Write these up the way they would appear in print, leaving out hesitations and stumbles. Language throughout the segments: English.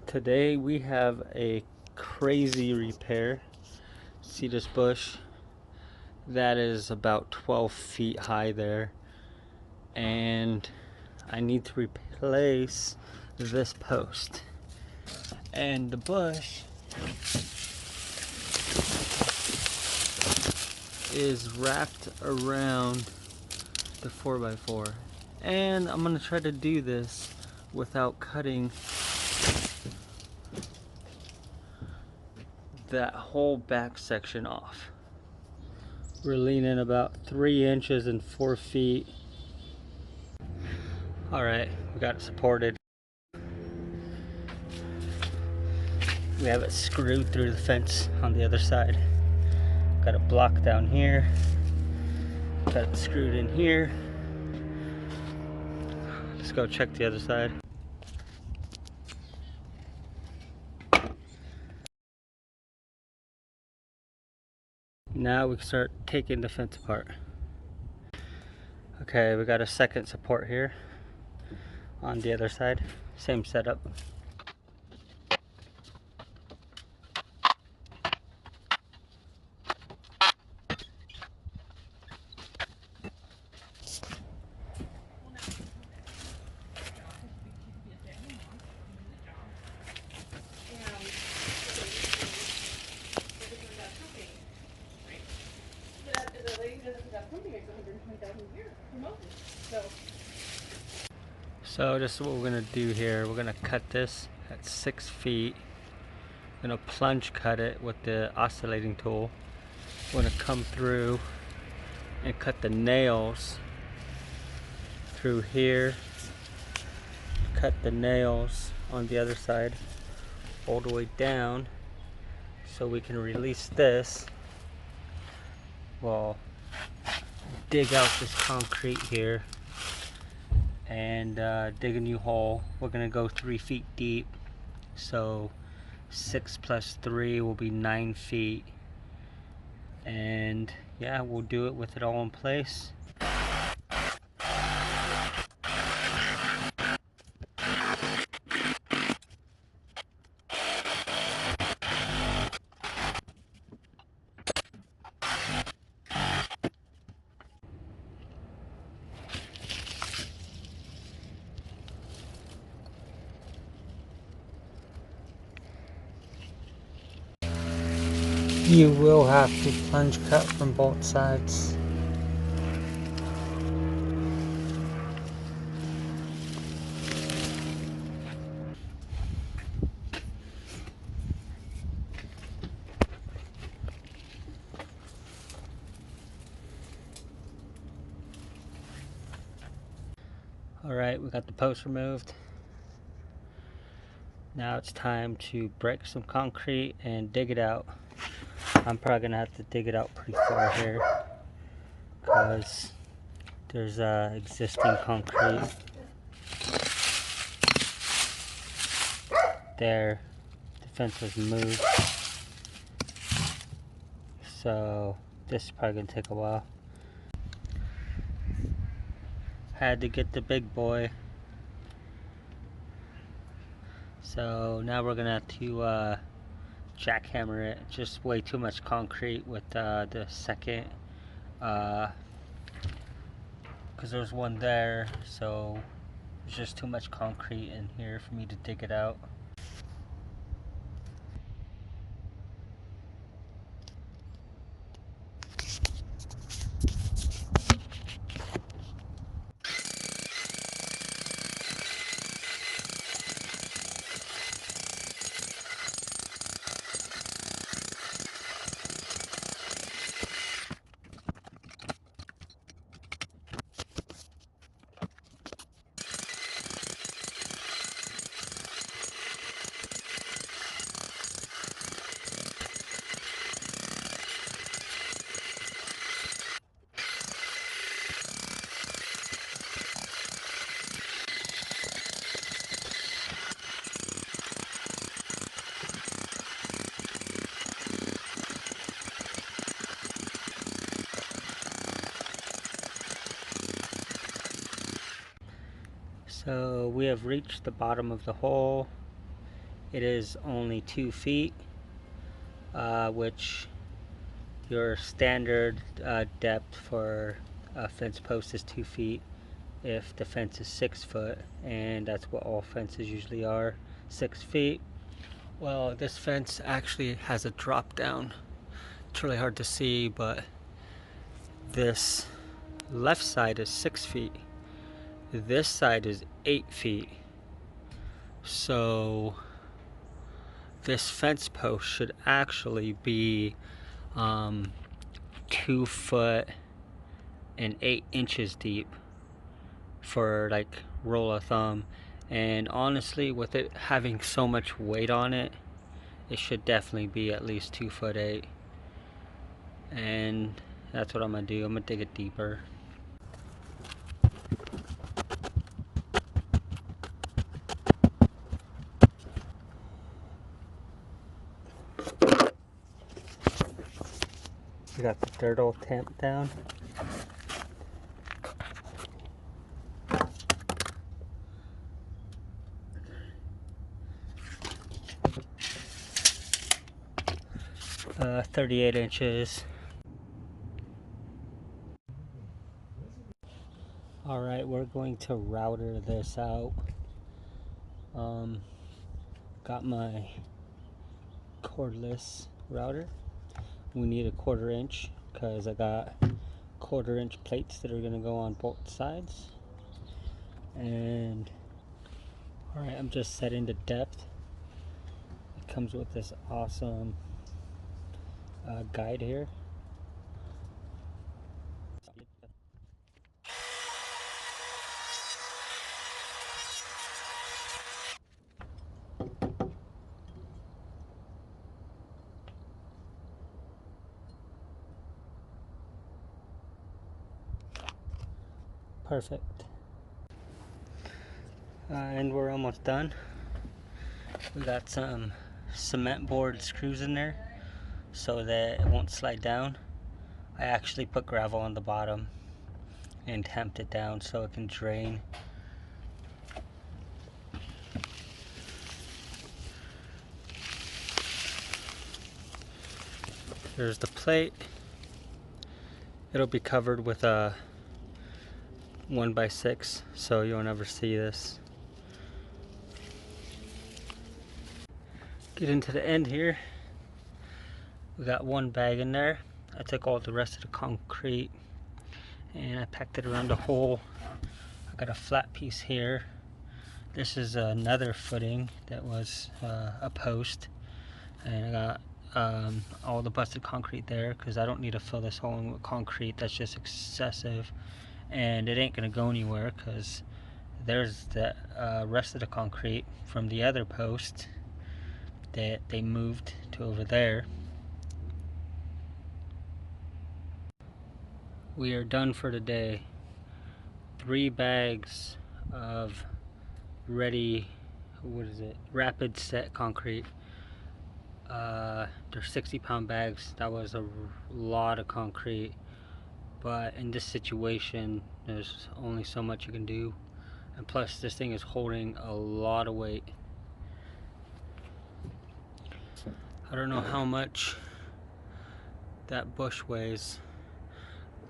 Today we have a crazy repair. See this bush? That is about 12 feet high there. And I need to replace this post. And the bush is wrapped around the 4x4. And I'm gonna try to do this without cutting that whole back section off. We're leaning about 3 inches and 4 feet. Alright, we got it supported. We have it screwed through the fence on the other side. Got a block down here. Got it screwed in here. Let's go check the other side. Now we can start taking the fence apart. Okay, we got a second support here on the other side. Same setup. So this is what we're gonna do here. We're gonna cut this at 6 feet. We're gonna plunge cut it with the oscillating tool. We're gonna come through and cut the nails through here. Cut the nails on the other side all the way down so we can release this. We'll dig out this concrete here and dig a new hole. We're gonna go 3 feet deep, so 6 plus 3 will be 9 feet, and yeah, we'll do it with it all in place. You will have to plunge cut from both sides. Alright, we got the post removed. Now it's time to break some concrete and dig it out. I'm probably gonna have to dig it out pretty far here because there's existing concrete there. The fence was moved, so this is probably gonna take a while. Had to get the big boy, so now we're gonna have to jackhammer it. Just way too much concrete with the second, because there's one there, so there's just too much concrete in here for me to dig it out. So we have reached the bottom of the hole, it is only 2 feet, which your standard depth for a fence post is 2 feet if the fence is 6 foot, and that's what all fences usually are, 6 feet. Well, this fence actually has a drop down. It's really hard to see, but this left side is 6 feet. This side is 8 feet. So this fence post should actually be 2 foot and 8 inches deep for like rule of thumb. And honestly, with it having so much weight on it, it should definitely be at least 2 foot 8. And that's what I'm gonna do. I'm gonna dig it deeper. We got the dirt all tamped down. Uh, 38 inches. Alright, we're going to router this out. Got my cordless router. We need a 1/4 inch because I got 1/4 inch plates that are going to go on both sides. And alright, I'm just setting the depth. It comes with this awesome guide here. Perfect. And we're almost done. We got some cement board screws in there so that it won't slide down. I actually put gravel on the bottom and tamped it down so it can drain. There's the plate. It'll be covered with a 1x6, so you won't ever see this. Get into the end here. We got one bag in there. I took all the rest of the concrete and I packed it around the hole. I got a flat piece here. This is another footing that was a post, and I got all the busted concrete there because I don't need to fill this hole in with concrete. That's just excessive, and it ain't gonna go anywhere because there's the rest of the concrete from the other post that they moved to over there. We are done for the day. 3 bags of ready, rapid set concrete. They're 60-pound bags. That was a lot of concrete, but in this situation there's only so much you can do, and plus this thing is holding a lot of weight. I don't know how much that bush weighs,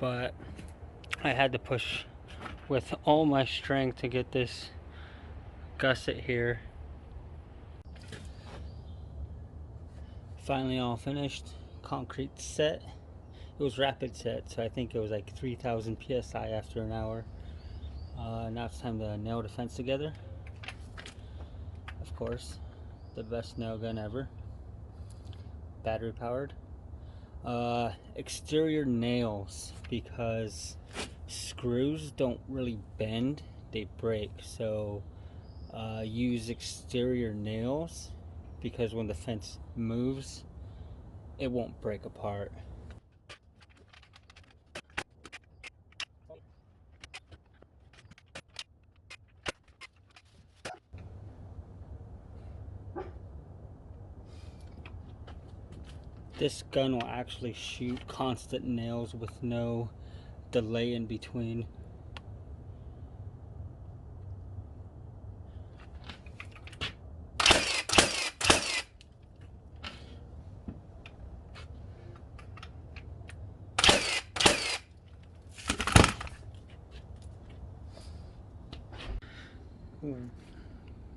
but I had to push with all my strength to get this gusset here. Finally all finished. Concrete set. It was rapid set, so I think it was like 3,000 psi after an hour. Now it's time to nail the fence together. Of course, the best nail gun ever. Battery powered. Exterior nails, because screws don't really bend, they break. So use exterior nails, because when the fence moves, it won't break apart. This gun will actually shoot constant nails with no delay in between.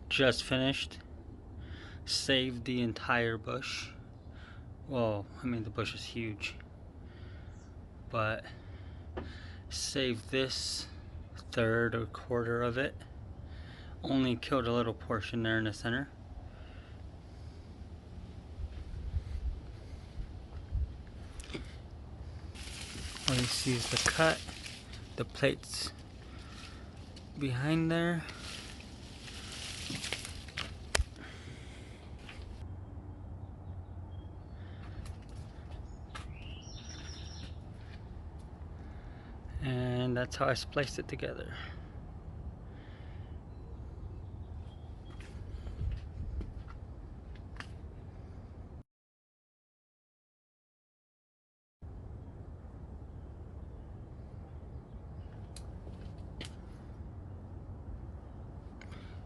Just finished. Saved the entire bush. Well, I mean the bush is huge, but saved this third or quarter of it. Only killed a little portion there in the center. All you see is the cut, the plates behind there. And that's how I spliced it together.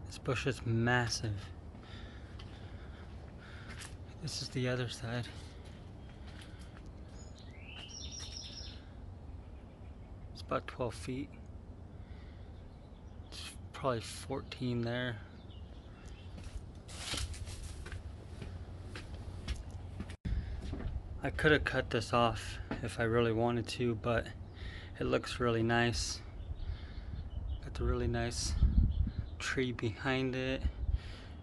This bush is massive. This is the other side. It's about 12 feet. It's probably 14 there. I could have cut this off if I really wanted to, but it looks really nice. Got the really nice tree behind it.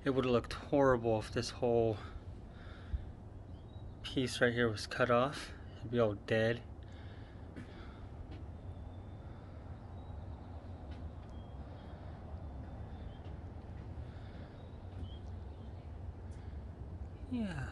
It would have looked horrible if this whole piece right here was cut off. It'd be all dead. Yeah.